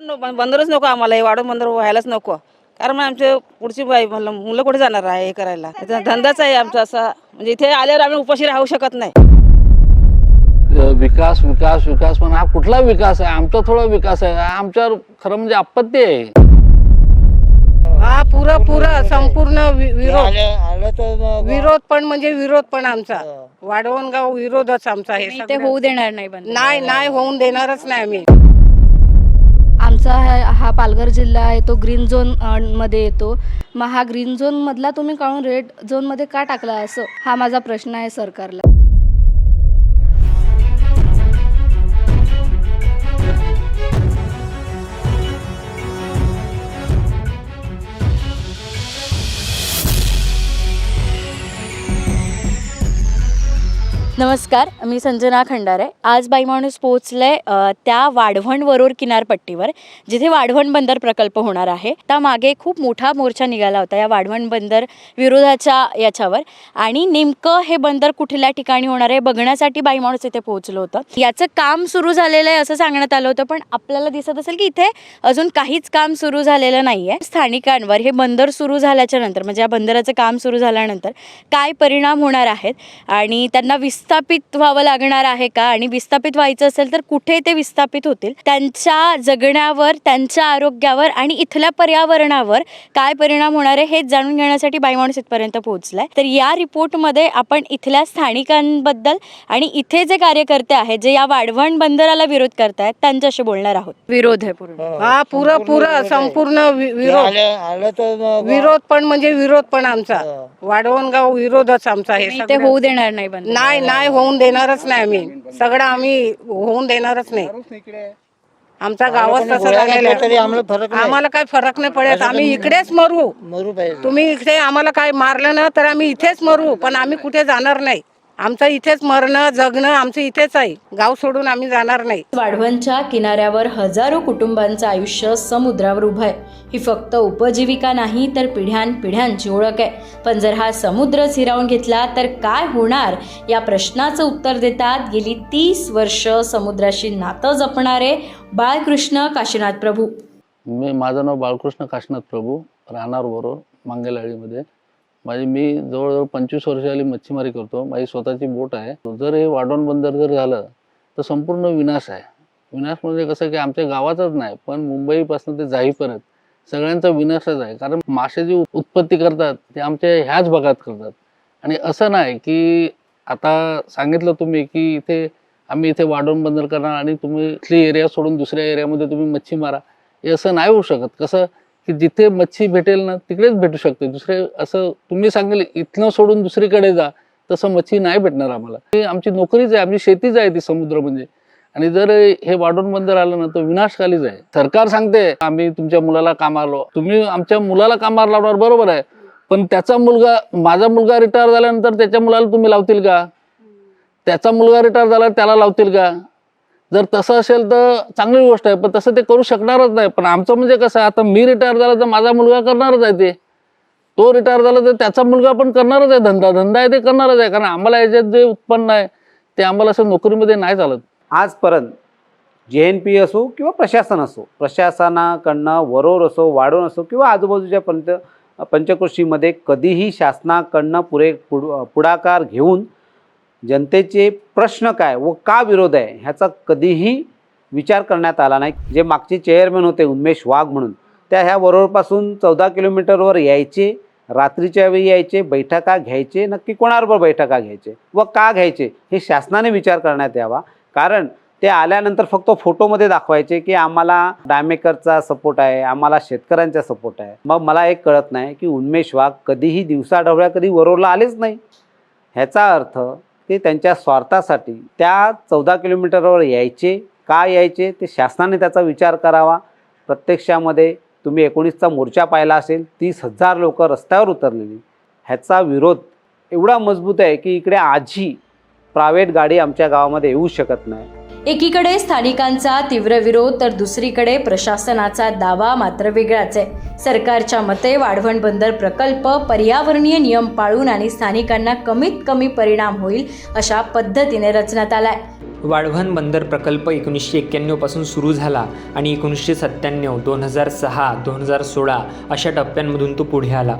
बंदरच नको आम्हाला, हे वाढून बंदर व्हायलाच नको. कारण आमच्या पुढची मुलं कुठे जाणार आहे हे करायला. धंदाच आहे आमचा असा, म्हणजे इथे आल्यावर आम्ही उपाशी राहू शकत नाही. विकास विकास विकास पण हा कुठला विकास आहे? आमचा थोडा विकास आहे, आमच्यावर खरं म्हणजे आपत्ती आहे. हा पुरा संपूर्ण विरोध पण म्हणजे विरोध पण आमचा वाढवणगाव विरोधच आमचा हे ते होऊ देणार नाही. नाही होऊन देणारच नाही आम्ही. आमचा हा पालघर जिल्हा आहे तो ग्रीन झोन मध्ये येतो. मग हा ग्रीन झोन मधला तुम्ही काढून रेड झोन मध्ये का टाकला, असं हा माझा प्रश्न आहे सरकारला. नमस्कार, मी संजना खंडारे. आज बाई माणूस पोहोचले त्या वाढवण वरोर किनारपट्टीवर, जिथे वाढवण बंदर प्रकल्प होणार आहे. त्या मागे खूप मोठा मोर्चा निघाला होता या वाढवण बंदर विरोधाच्या याच्यावर, आणि नेमकं हे बंदर कुठल्या ठिकाणी होणार आहे बघण्यासाठी बाई माणूस इथे पोहोचलं होतं. याचं काम सुरू झालेलं आहे असं सांगण्यात आलं होतं, पण आपल्याला दिसत असेल की इथे अजून काहीच काम सुरू झालेलं नाही आहे. स्थानिकांवर हे बंदर सुरू झाल्याच्या नंतर, म्हणजे या बंदराचं काम सुरू झाल्यानंतर काय परिणाम होणार आहेत आणि त्यांना विस्थापित व्हावं लागणार आहे का, आणि विस्थापित व्हायचं असेल तर कुठे ते विस्थापित होतील, त्यांच्या जगण्यावर, त्यांच्या आरोग्यावर आणि इथल्या पर्यावरणावर काय परिणाम होणार आहे हे जाणून घेण्यासाठी बाई माणूस इथपर्यंत पोहोचलाय. तर या रिपोर्टमध्ये आपण इथल्या स्थानिकांबद्दल आणि इथे जे कार्यकर्ते आहेत जे या वाढवण बंदराला विरोध करतायत त्यांच्याशी बोलणार आहोत. विरोध आहे पूर्ण, हा पुरा संपूर्ण विरोध पण म्हणजे विरोध पण आमचा वाढवणगाव विरोधच आमचा हे ते होऊ देणार नाही. नाही होऊन देणारच नाही आम्ही. सगळं आम्ही होऊन देणारच नाही. आमचा गावच तसं झालेलं आहे. आम्हाला काय फरक नाही पडत. आम्ही इकडेच मरू. तुम्ही इकडे आम्हाला काय मारलं ना तर आम्ही इथेच मरू, पण आम्ही कुठे जाणार नाही. आमचं इथेच मरणं जगणं आमचं इथेच आहे. गाव सोडून आम्ही जाणार नाही. वाढवणच्या किनाऱ्यावर हजारो कुटुंबांचं आयुष्य समुद्रावर उभं आहे. ही फक्त उपजीविका नाही तर पिढ्यानपिढ्यांची ओळख आहे. पण जर हा समुद्रच हिरावून घेतला तर काय होणार, या प्रश्नाचं उत्तर देतात गेली 30 वर्ष समुद्राशी नातं जपणारे बाळकृष्ण काशीनाथ प्रभू. माझं नाव बाळकृष्ण काशीनाथ प्रभू, राहणार वरोर मंगेलाळीमध्ये. मी जवळजवळ 25 वर्ष झाली मच्छीमारी करतो. माझी स्वतःची बोट आहे. जर हे वाढवण बंदर जर झालं तर संपूर्ण विनाश आहे. विनाश म्हणजे कसं की आमच्या गावाचाच नाही, पण मुंबईपासून ते जाईपर्यंत सगळ्यांचा विनाशच आहे. कारण मासे जी उत्पत्ती करतात ते आमच्या ह्याच भागात करतात. आणि असं नाही की आता सांगितलं तुम्ही की आम्ही इथे वाढवण बंदर करणार आणि तुम्ही इथली एरिया सोडून दुसऱ्या एरियामध्ये तुम्ही मच्छी मारा, हे असं नाही होऊ शकत. कसं की जिथे मच्छी भेटेल ना तिकडेच भेटू शकते. दुसरे असं तुम्ही सांगेल इथनं सोडून दुसरीकडे जा, तसं मच्छी नाही भेटणार आम्हाला. ही आमची नोकरीच आहे, आमची शेतीच आहे ती समुद्र म्हणजे. आणि जर हे वाढवण बंदर आलं ना तर विनाशकालीच आहे. सरकार सांगते आम्ही तुमच्या मुलाला कामावर लावू. तुम्ही आमच्या मुलाला कामावर लावणार बरोबर आहे, पण त्याचा मुलगा, माझा मुलगा रिटायर झाल्यानंतर त्याच्या मुलाला तुम्ही लावतील का? त्याचा मुलगा रिटायर झाला त्याला लावतील का? जर तसं असेल तर चांगली गोष्ट आहे, पण तसं ते करू शकणारच नाही. पण आमचं म्हणजे कसं, आता मी रिटायर झाला तर माझा मुलगा करणारच आहे, तो रिटायर झाला तर त्याचा मुलगा पण करणारच आहे. धंदा आहे ते करणारच आहे. कारण आम्हाला याच्यात जे उत्पन्न आहे ते आम्हाला असं नोकरीमध्ये नाही चालत. आजपर्यंत JNP असो किंवा प्रशासन असो, प्रशासनाकडनं वरोर असो, वाढवण असो किंवा आजूबाजूच्या पंचक्रोशीमध्ये कधीही शासनाकडनं पुढाकार घेऊन जनतेचे प्रश्न काय व का विरोध आहे ह्याचा कधीही विचार करण्यात आला नाही. जे मागचे चेअरमॅन होते उन्मेष वाघ म्हणून, त्या ह्या वरोरपासून 14 किलोमीटरवर यायचे, रात्रीच्या वेळी यायचे, बैठका घ्यायचे. नक्की कोणाबरोबर बैठका घ्यायचे व का घ्यायचे हे शासनाने विचार करण्यात यावा. कारण ते आल्यानंतर फक्त फोटोमध्ये दाखवायचे की आम्हाला डायमेकरचा सपोर्ट आहे, आम्हाला शेतकऱ्यांचा सपोर्ट आहे. मग मला एक कळत नाही की उन्मेष वाघ कधीही दिवसाढवळ्या कधी वरोरला आलेच नाही. ह्याचा अर्थ ते त्यांच्या स्वार्थासाठी त्या 14 किलोमीटरवर यायचे. का यायचे ते शासनाने त्याचा विचार करावा. प्रत्यक्षामध्ये तुम्ही 19चा मोर्चा पाहिला असेल, 30,000 लोक रस्त्यावर उतरलेली. ह्याचा विरोध एवढा मजबूत आहे की इकडे आजही प्रायव्हेट गाडी आमच्या गावामध्ये येऊ शकत नाही. एकीकडे स्थानिकांचा तीव्र विरोध तर दुसरीकडे प्रशासनाचा दावा मात्र वेगळाच आहे. सरकारच्या मते वाढवण बंदर प्रकल्प पर्यावरणीय नियम पाळून आणि स्थानिकांना कमीत कमी परिणाम होईल अशा पद्धतीने रचण्यात आलाय. वाढवण बंदर प्रकल्प 1991 पासून सुरू झाला आणि 1997, 2006, 2016 अशा टप्प्यांमधून तो पुढे आला.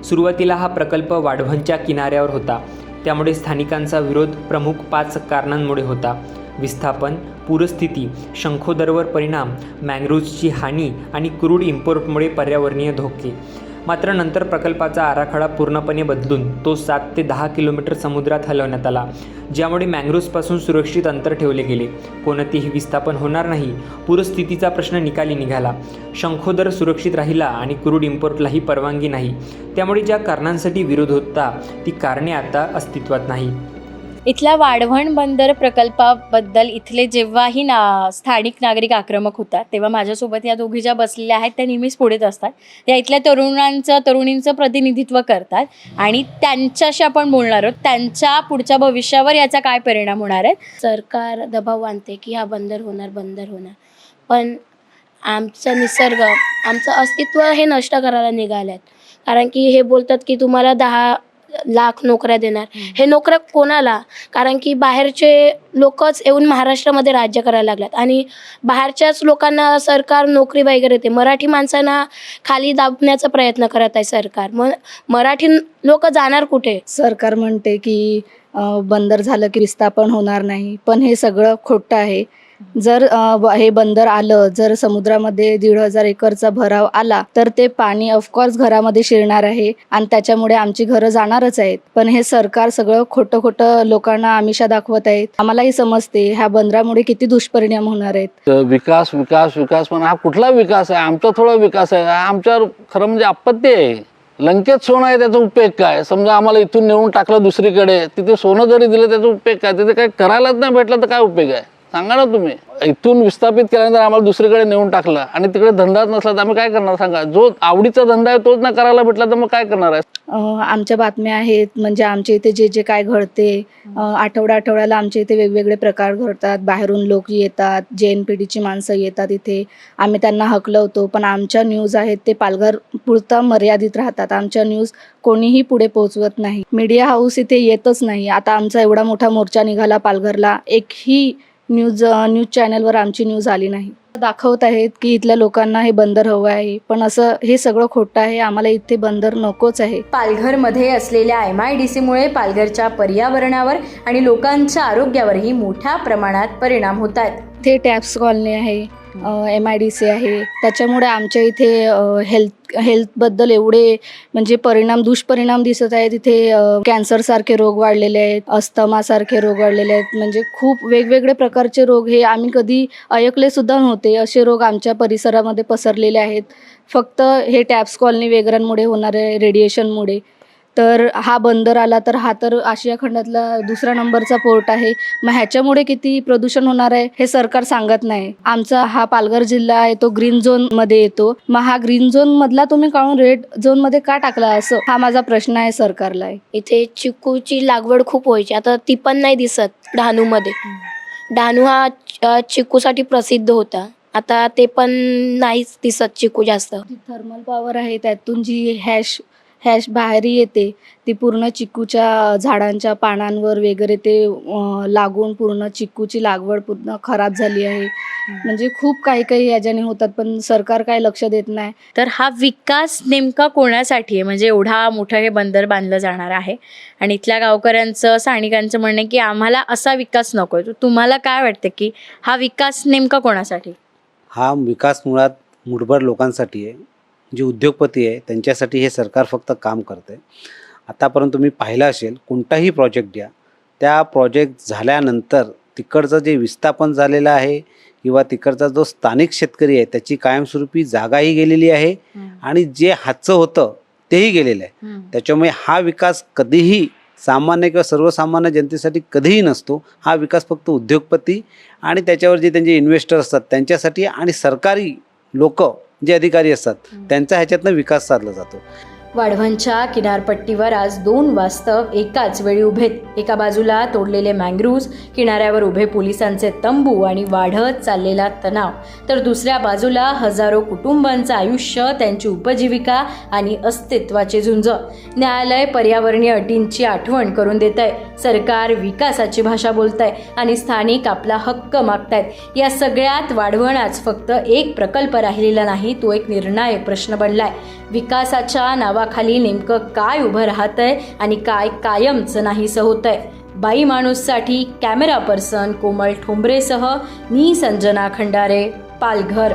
सुरुवातीला हा प्रकल्प वाढवणच्या किनाऱ्यावर होता, त्यामुळे स्थानिकांचा विरोध प्रमुख 5 कारणांमुळे होता: विस्थापन, पूरस्थिती, शंखोदरवर परिणाम, मँग्रोव्हची हानी आणि क्रूड इम्पोर्टमुळे पर्यावरणीय धोके. मात्र नंतर प्रकल्पाचा आराखडा पूर्णपणे बदलून तो 7 ते 10 किलोमीटर समुद्रात हलवण्यात आला, ज्यामुळे मँग्रोव्हपासून सुरक्षित अंतर ठेवले गेले. कोणतेही विस्थापन होणार नाही, पूरस्थितीचा प्रश्न निकाली निघाला, शंखोदर सुरक्षित राहिला आणि क्रूड इम्पोर्टलाही परवानगी नाही. त्यामुळे ज्या कारणांसाठी विरोध होता ती कारणे आता अस्तित्वात नाही. इथल्या वाढवण बंदर प्रकल्पाबद्दल इथले जेव्हाही स्थानिक नागरिक आक्रमक होतात तेव्हा माझ्यासोबत या दोघी ज्या बसलेल्या आहेत त्या नेहमीच पुढेच असतात. त्या इथल्या तरुणींचं प्रतिनिधित्व करतात आणि त्यांच्याशी आपण बोलणार आहोत. त्यांच्या पुढच्या भविष्यावर याचा काय परिणाम होणार आहे. सरकार दबाव आणते की हा बंदर होणार, पण आमचा निसर्ग, आमचं अस्तित्व हे नष्ट करायला निघाल्यात. कारण की हे बोलतात की तुम्हाला 10 लाख नोकऱ्या देणार. हे नोकऱ्या कोणाला? कारण की बाहेरचे लोकच येऊन महाराष्ट्रामध्ये राज्य करायला लागल्यात आणि बाहेरच्याच लोकांना सरकार नोकरी वगैरे देते. मराठी माणसांना खाली दाबण्याचा प्रयत्न करत आहे सरकार. मग मराठी लोक जाणार कुठे? सरकार म्हणते की बंदर झालं की विस्थापन होणार नाही, पण हे सगळं खोटं आहे. जर हे बंदर आलं, जर समुद्रामध्ये 1,500 एकरचा भराव आला तर ते पाणी ऑफकोर्स घरामध्ये शिरणार आहे आणि त्याच्यामुळे आमची घरं जाणारच आहेत. पण हे सरकार सगळं खोटं लोकांना आमिषा दाखवत आहेत. आम्हालाही समजते ह्या बंदरामुळे किती दुष्परिणाम होणार आहेत. विकास विकास विकास, पण हा कुठला विकास आहे? आमचा थोडा विकास आहे, आमच्यावर खरं म्हणजे आपत्ती आहे. लंकेत सोनं आहे, त्याचा उपयोग काय? समजा आम्हाला इथून नेऊन टाकलं दुसरीकडे, तिथे सोनं जरी दिलं त्याचा उपयोग काय? तिथे काही करायलाच नाही भेटलं तर काय उपयोग आहे? सांगा ना तुम्ही. इथून विस्थापित केल्यानंतर आम्हाला दुसरीकडे नेऊन टाकलं आणि तिकडे धंदाच नसला तर आम्ही काय करणार? सांगा. जो आवडीचा धंदा आहे तोच ना करायला भेटला तर मग काय करणार आहे? आमच्या बातम्या आहेत, म्हणजे आमच्या इथे जे काय घडते, आठवड्याला आमच्या इथे वेगवेगळे प्रकार घडतात. बाहेरून लोक येतात, JNPTची माणसं येतात इथे, आम्ही त्यांना हकलवतो. पण आमच्या न्यूज आहेत ते पालघर पुरता मर्यादित राहतात. आमच्या न्यूज कोणीही पुढे पोहोचवत नाही. मीडिया हाऊस इथे येतच नाही. आता आमचा एवढा मोठा मोर्चा निघाला पालघरला, एकही न्यूज चॅनलवर आमची न्यूज आली नाही. दाखवत आहेत की इथल्या लोकांना हे बंदर हवं आहे, पण असं हे सगळं खोटं आहे. आम्हाला इथे बंदर नकोच आहे. पालघरमध्ये असलेल्या MIDCमुळे पालघरच्या पर्यावरणावर आणि लोकांच्या आरोग्यावरही मोठ्या प्रमाणात परिणाम होत आहेत. इथे टॅप्स कॉलनी आहे, MIDC आहे, त्याच्यामुळे आमच्या इथे हेल्थबद्दल एवढे म्हणजे दुष्परिणाम दिसत आहेत. इथे कॅन्सरसारखे रोग वाढलेले आहेत, अस्थमासारखे रोग वाढलेले आहेत. म्हणजे खूप वेगवेगळे प्रकारचे रोग हे आम्ही कधी ऐकले सुद्धा नव्हते. असे रोग आमच्या परिसरामध्ये पसरलेले आहेत, फक्त हे टॅप्स कॉलनी वेगळ्यांमुळे होणारे रेडिएशनमुळे. तर हा बंदर आला तर हा तर आशिया खंडातला 2रा नंबरचा पोर्ट आहे. मग ह्याच्यामुळे किती प्रदूषण होणार आहे हे सरकार सांगत नाही. आमचा हा पालघर जिल्हा आहे तो ग्रीन झोनमध्ये येतो. मग हा ग्रीन झोनमधला तुम्ही काढून रेड झोनमध्ये का टाकला, असं हा माझा प्रश्न आहे सरकारला. इथे चिकूची लागवड खूप व्हायची, आता ती पण नाही दिसत. डहाणूमध्ये डहाणू हा चिकूसाठी प्रसिद्ध होता, आता ते पण नाहीच दिसत चिकू जास्त. थर्मल पॉवर आहे, त्यातून जी हॅश बाहेर येते ती पूर्ण चिकूच्या झाडांच्या पानांवर वगैरे ते लागून पूर्ण चिकूची लागवड पूर्ण खराब झाली आहे. म्हणजे खूप काही याच्याने होतात, पण सरकार काय लक्ष देत नाही. तर हा विकास नेमका कोणासाठी आहे? म्हणजे एवढा मोठं हे बंदर बांधलं जाणार आहे आणि इथल्या गावकऱ्यांचं, स्थानिकांचं म्हणणं आहे की आम्हाला असा विकास नको आहे. तुम्हाला काय वाटतं की हा विकास नेमका कोणासाठी? हा विकास मुळात मुठभर लोकांसाठी आहे. जे उद्योगपती आहे त्यांच्यासाठी हे सरकार फक्त काम करतं आहे. आतापर्यंत तुम्ही पाहिलं असेल, कोणताही प्रोजेक्ट द्या, त्या प्रोजेक्ट झाल्यानंतर तिकडचं जे विस्थापन झालेलं आहे किंवा तिकडचा जो स्थानिक शेतकरी आहे त्याची कायमस्वरूपी जागाही गेलेली आहे आणि जे हातचं होतं तेही गेलेलं आहे. त्याच्यामुळे हा विकास कधीही सामान्य किंवा सर्वसामान्य जनतेसाठी कधीही नसतो. हा विकास फक्त उद्योगपती आणि त्याच्यावर जे त्यांचे इन्व्हेस्टर असतात त्यांच्यासाठी आणि सरकारी लोक जे अधिकारी असतात त्यांचा ह्याच्यातनं विकास साधला जातो. वाढवणच्या किनारपट्टीवर आज 2 वास्तव एकाच वेळी उभेत. एका बाजूला तोडलेले मँग्रोव्ज, किनाऱ्यावर उभे पोलिसांचे तंबू आणि वाढत चाललेला तणाव, तर दुसऱ्या बाजूला हजारो कुटुंबांचं आयुष्य, त्यांची उपजीविका आणि अस्तित्वाची झुंज. न्यायालय पर्यावरणीय अटींची आठवण करून देत आहे, सरकार विकासाची भाषा बोलत आहे आणि स्थानिक आपला हक्क मागतायत. या सगळ्यात वाढवण आज फक्त एक प्रकल्प राहिलेला नाही, तो एक निर्णायक प्रश्न बनलाय. विकासाच्या नावाखाली नेमकं काय उभं राहतंय आणि काय कायमचं नाहीसं होतंय. बाई माणूससाठी कॅमेरा पर्सन कोमल ठोंबरेसह मी संजना खंडारे, पालघर.